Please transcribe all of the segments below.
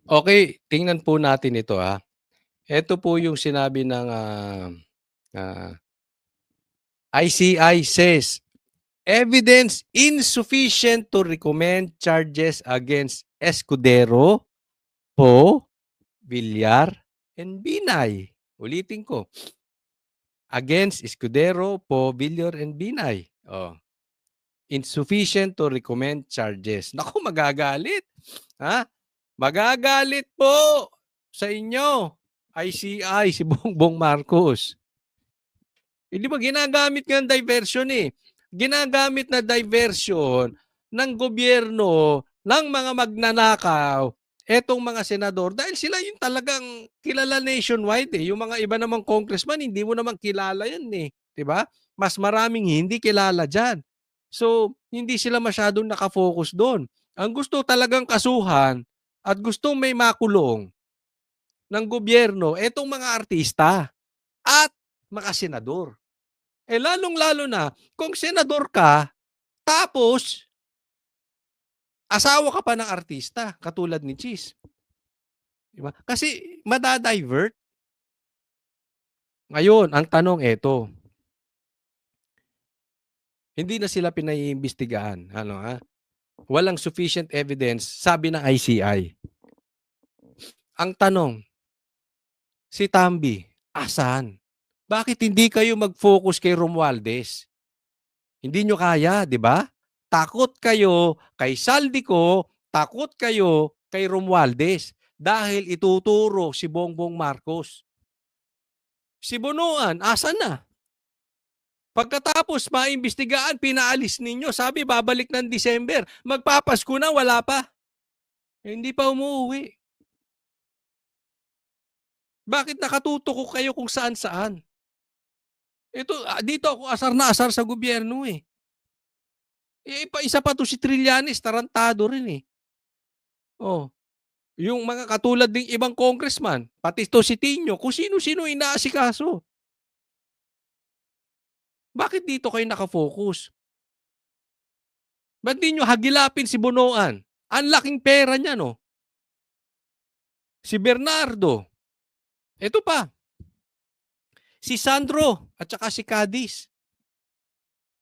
Okay, tingnan po natin ito, Ito po yung sinabi ng, ICI says, "Evidence insufficient to recommend charges against Escudero, Poe, Villar, and Binay." Ulitin ko, against Escudero, Poe, Villar, and Binay. Oh, insufficient to recommend charges. Naku, magagalit, ha? Magagalit po sa inyo, ICI, si Bongbong Marcos. Hindi ba ginagamit nga ang diversion eh. Ginagamit na diversion ng gobyerno ng mga magnanakaw etong mga senador dahil sila yung talagang kilala nationwide eh. Yung mga iba namang congressman, hindi mo naman kilala yan eh. 'Di ba? Mas maraming hindi kilala dyan. So, hindi sila masyadong nakafocus doon. Ang gusto talagang kasuhan at gustong may makulong ng gobyerno etong mga artista at mga senador. Eh lalong-lalo na kung senador ka, tapos asawa ka pa ng artista katulad ni Cheese, 'di ba? Kasi mada-divert. Ngayon ang tanong eto, hindi na sila pinaiimbestigahan, walang sufficient evidence sabi ng ICI. Ang tanong, si Tamby, asaan? Bakit hindi kayo mag-focus kay Romualdez? Hindi nyo kaya, 'di ba? Takot kayo kay Saldico, takot kayo kay Romualdez dahil ituturo si Bongbong Marcos. Si Bunuan, asan na? Pagkatapos maimbestigahan, pinaalis ninyo. Sabi, babalik ng December. Magpapasko na, wala pa. Hindi pa umuwi. Bakit nakatutok kayo kung saan-saan? Ito, dito ako asar na asar sa gobyerno eh. Isa pa to si Trillanes, tarantado rin eh. Oh, yung mga katulad ng ibang congressman, pati to si Tino, kung sino-sino inaasikaso. Bakit dito kayo nakafocus? Ba't di nyo hagilapin si Bonoan? Ang laking pera niya, no? Si Bernardo. Ito pa, si Sandro at saka si Cadiz.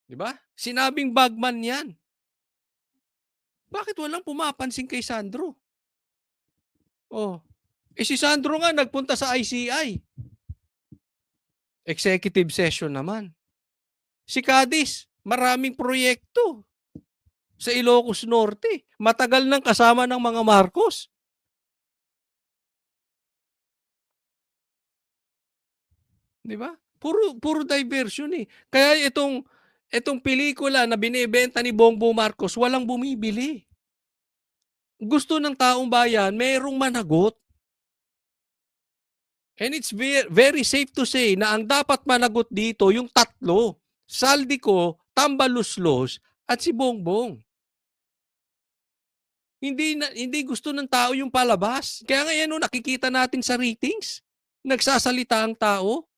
Di ba? Sinabing bagman yan. Bakit walang pumapansin kay Sandro? Oh, si Sandro nga nagpunta sa ICI. Executive session naman. Si Cadiz, maraming proyekto sa Ilocos Norte. Matagal nang kasama ng mga Marcos. 'Di ba? Puro diversion eh. Kaya itong pelikula na binebenta ni Bongbong Marcos, walang bumibili. Gusto ng taong bayan, merong managot. And it's very safe to say na ang dapat managot dito yung tatlo. Saldico, Tambaluslos, at si Bongbong. Hindi gusto ng tao yung palabas. Kaya nga yan nakikita natin sa ratings. Nagsasalita ang tao.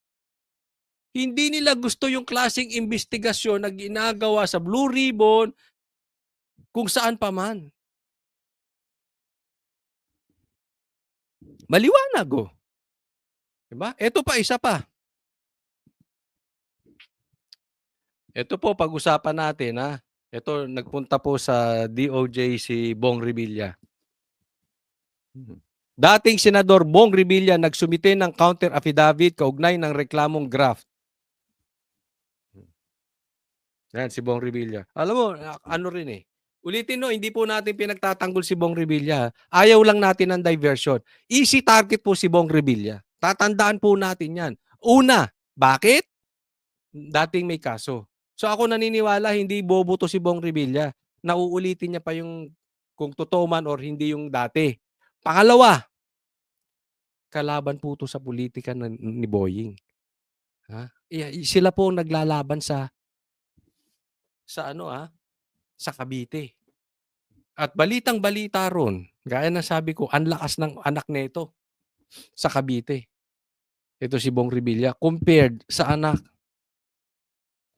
Hindi nila gusto yung klaseng investigasyon na ginagawa sa Blue Ribbon, kung saan pa man. Maliwanag, oh. Diba? Ito pa, isa pa. Ito po, pag-usapan natin, Ito, nagpunta po sa DOJ si Bong Revilla. Dating Senador Bong Revilla nagsumite ng counter affidavit kaugnay ng reklamong graft. Yan, si Bong Revilla. Alam mo, ano rin eh. Ulitin no, hindi po natin pinagtatanggol si Bong Revilla. Ayaw lang natin ng diversion. Easy target po si Bong Revilla. Tatandaan po natin yan. Una, bakit? Dating may kaso. So ako naniniwala hindi bobo to si Bong Revilla. Nauulitin niya pa yung kung totoo man or hindi yung dati. Pangalawa, kalaban po to sa politika ni Boying. Sila po naglalaban sa sa Cavite. At balitang-balita ron, gaya ng sabi ko, ang lakas ng anak nito sa Cavite. Ito si Bong Revilla compared sa anak.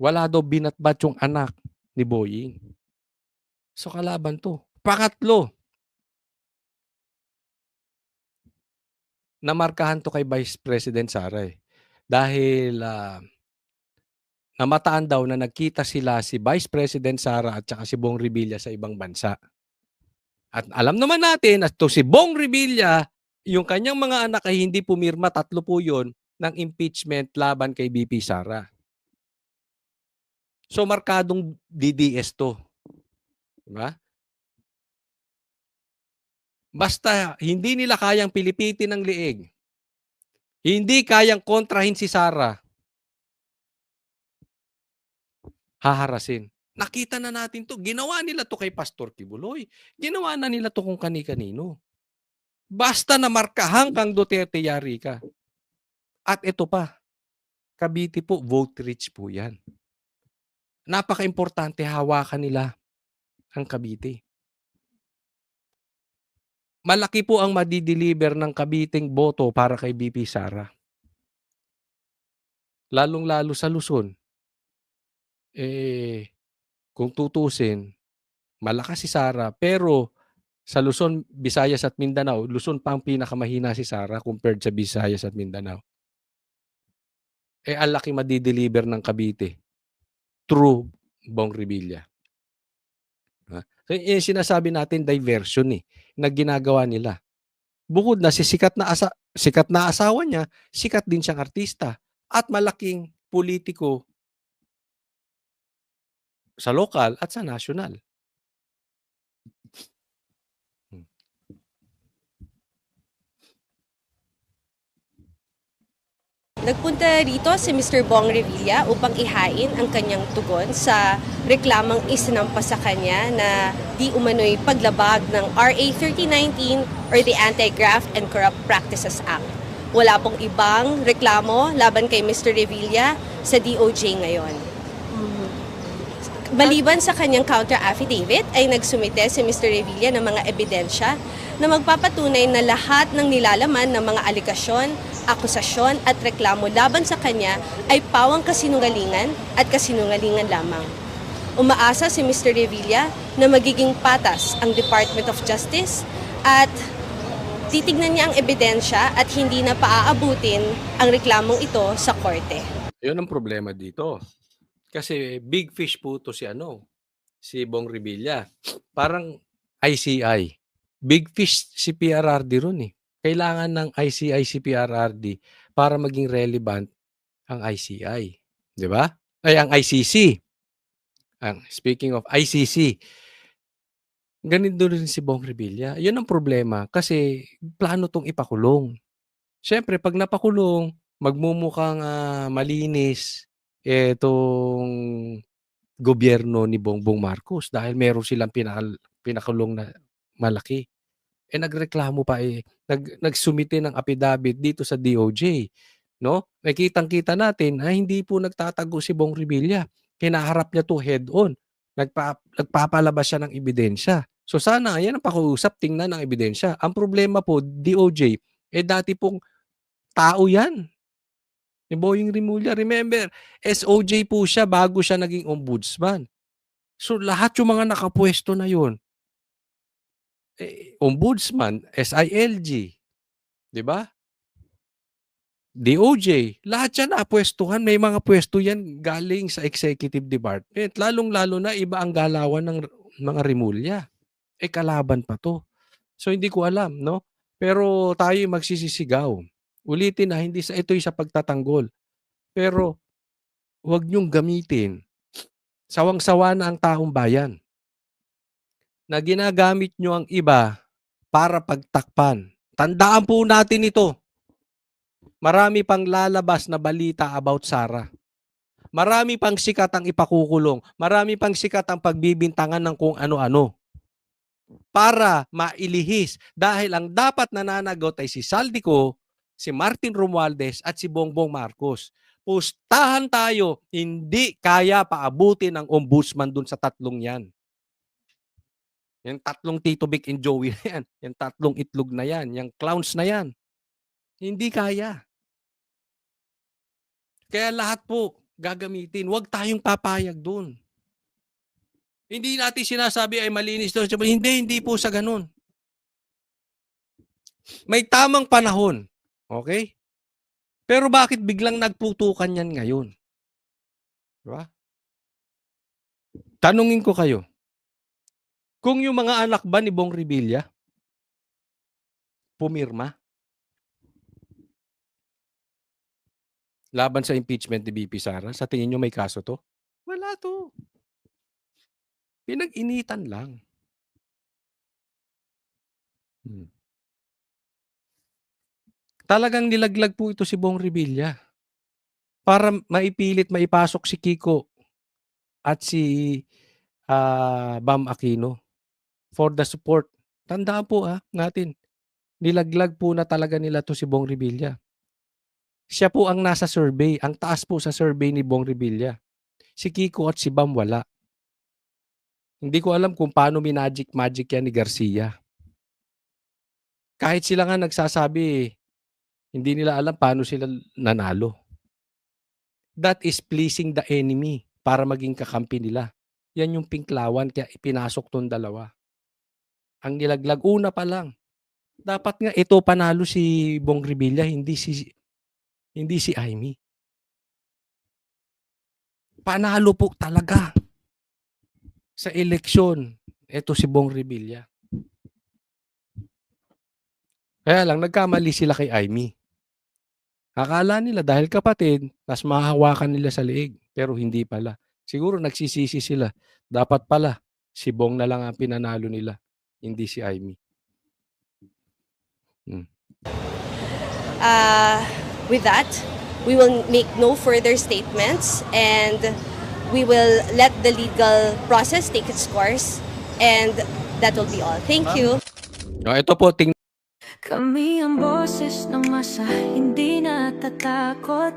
Wala daw binatbat yung anak ni Boying. So kalaban to. Pangatlo, namarkahan 'to kay Vice President Sara, dahil, namataan daw na nagkita sila si Vice President Sara at saka si Bong Revilla sa ibang bansa. At alam naman natin at 'to si Bong Revilla, yung kanyang mga anak ay hindi pumirma, 3 po yun, ng impeachment laban kay VP Sara. So, markadong DDS 'to, 'di ba? Basta hindi nila kayang pilipitin ng leeg, hindi kayang kontrahin si Sara, haharasin. Nakita na natin 'to, ginawa nila 'to kay Pastor Kibuloy, ginawa na nila 'to kung kani-kanino. Basta namarkahan kang Duterte, yari ka. At ito pa, Cavite po, vote rich po 'yan. Napakaimportante hawakan nila ang Cavite. Malaki po ang madi-deliver ng Caviteng boto para kay VP Sara. Lalong-lalo sa Luzon. Kung tutuusin, malakas si Sara, pero sa Luzon, Visayas at Mindanao, Luzon pa ang pinakamahina si Sara compared sa Visayas at Mindanao. Ang laki madi-deliver ng Cavite through Bong Revilla. So, yung sinasabi natin diversion, na ginagawa nila. Bukod na sikat na asawa niya, sikat din siyang artista at malaking politiko sa lokal at sa nasyonal. Nagpunta rito si Mr. Bong Revilla upang ihain ang kanyang tugon sa reklamang isinampa sa kanya na di umano'y paglabag ng RA 3019 or the Anti-Graft and Corrupt Practices Act. Wala pong ibang reklamo laban kay Mr. Revilla sa DOJ ngayon. Maliban sa kanyang counter-affidavit ay nagsumite si Mr. Revilla ng mga ebidensya na magpapatunay na lahat ng nilalaman ng mga aligasyon, akusasyon at reklamo laban sa kanya ay pawang kasinungalingan at kasinungalingan lamang. Umaasa si Mr. Revilla na magiging patas ang Department of Justice at titignan niya ang ebidensya at hindi na paaabutin ang reklamong ito sa korte. Yun ang problema dito. Kasi big fish po to si Bong Revilla. Parang ICI. Big fish si PRRD ron . Kailangan ng ICI si PRRD para maging relevant ang ICI. Di ba? Ang ICC. Speaking of ICC, ganito rin si Bong Revilla. Yun ang problema kasi plano tong ipakulong. Siyempre, pag napakulong, magmumukhang malinis itong gobyerno ni Bongbong Marcos dahil meron silang pinakulong na malaki. Nagreklamo pa nagsumite ng affidavit dito sa DOJ, no? Kitang-kita natin na hindi po nagtatago si Bong Revilla. Kinaharap niya to head on. Nagpapalabas siya ng ebidensya. So sana yan ang pakiusap, tingnan ng ebidensya. Ang problema po, DOJ, dati pong tao yan. Ni Boying Rimulya, remember, SOJ po siya bago siya naging ombudsman. So lahat yung mga nakapwesto na yun, ombudsman, SILG, di ba? DOJ, lahat yan napwestuhan. May mga pwesto yan galing sa executive department. Lalong-lalo na iba ang galawan ng mga Rimulya. Kalaban pa to. So hindi ko alam, no? Pero tayo magsisisigaw. Ulitin na, hindi sa ito'y sa pagtatanggol. Pero huwag niyong gamitin. Sawang-sawa na ang taong bayan. Na ginagamit niyo ang iba para pagtakpan. Tandaan po natin ito. Marami pang lalabas na balita about Sara. Marami pang sikat ang ipakukulong. Marami pang sikat ang pagbibintangan ng kung ano-ano. Para mailihis. Dahil ang dapat nananagot ay si Saldico, si Martin Romualdez at si Bongbong Marcos. Pustahan tayo, hindi kaya paabutin ng ombudsman dun sa tatlong yan. Yung tatlong Tito Vic and Joey na yan. Yung tatlong itlog na yan. Yung clowns na yan. Hindi kaya. Kaya lahat po gagamitin. Huwag tayong papayag dun. Hindi natin sinasabi ay malinis doon. Hindi po sa ganun. May tamang panahon Okay? Pero bakit biglang nagputukan yan ngayon? Diba? Tanungin ko kayo, kung yung mga anak ba ni Bong Revilla pumirma laban sa impeachment ni VP Sara, sa tingin nyo may kaso to? Wala to. Pinag-initan lang. Talagang nilaglag po ito si Bong Revilla para maipasok si Kiko at si Bam Aquino for the support. Tandaan po natin, nilaglag po na talaga nila to si Bong Revilla. Siya po ang nasa survey, ang taas po sa survey ni Bong Revilla. Si Kiko at si Bam wala. Hindi ko alam kung paano magic yan ni Garcia. Kahit sila nga nagsasabi, hindi nila alam paano sila nanalo. That is pleasing the enemy para maging kakampi nila. Yan yung pinklawan kaya ipinasok tong dalawa. Ang nilaglag una pa lang. Dapat nga ito panalo si Bong Revilla, hindi si Amy. Panalo po talaga sa eleksyon ito si Bong Revilla. Kaya lang nagkamali sila kay Amy. Akala nila dahil kapatid, mas mahahawakan nila sa leeg. Pero hindi pala. Siguro nagsisisi sila. Dapat pala, si Bong na lang ang pinanalo nila. Hindi si Amy. With that, we will make no further statements and we will let the legal process take its course, and that will be all. Thank you. Ito po, Kami ang boses ng masa, hindi natatakot.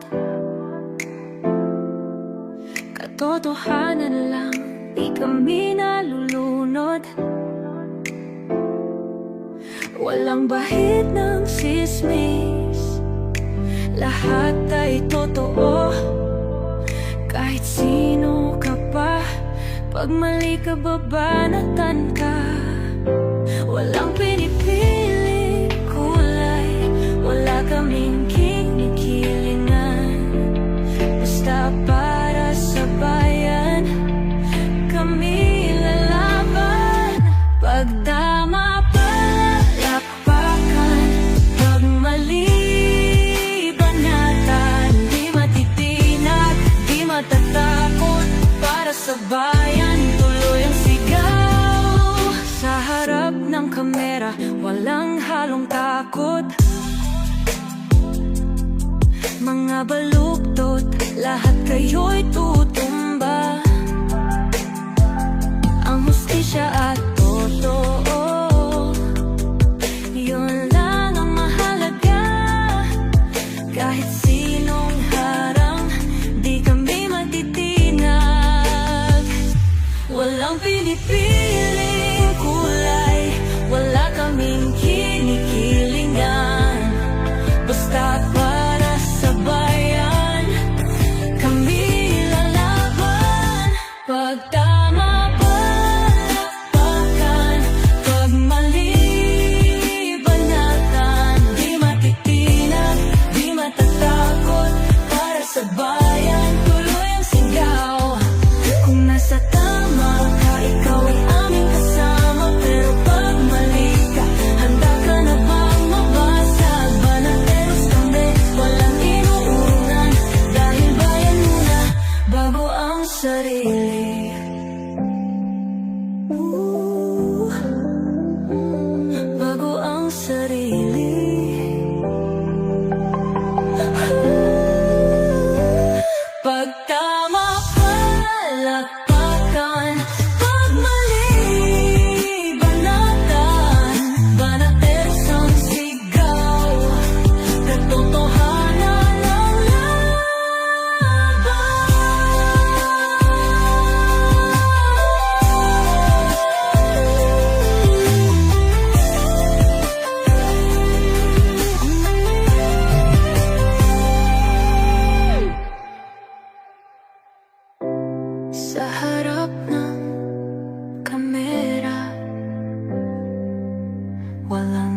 Katotohanan lang, di kami nalulunod. Walang bahid ng sismis, lahat ay totoo. Kahit sino ka pa, pag mali ka babanatan ka. Walang pinipiling kulay, wala kaming kinikilingan. Basta para sa bayan, kami lalaban. Pagdama palakpakan, pag mali banatan. Di matitinag, di matatakot, para sa bayan tuloy ang sigaw. Sa harap ng kamera, walang halong takot. Mga baluktot, lahat kayo'y tutumba. Ang hustisya at totoo, yun lang ang mahalaga. Kahit sinong harang, di kami matitinag. Walang pinipiling kulay, wala kaming kinikilingan. Basta para sa bayan, kami lalaban. Pag tama palakpakan, pag mali banatan. Di matitinag, di matatakot, para sa bayan tuloy ang sigaw. Kung nasa tama ka, ikaw ay aming kasama. Pero pag mali ka, handa ka na bang mabasag? Banateros kami, walang inuunan. Dahil bayan muna, bago ang sarili. Bago ang sarili. Pag tama palakpakan, pag mali banatan. Banateros ang sigaw, katotohanan ang sa harap ng kamera, walang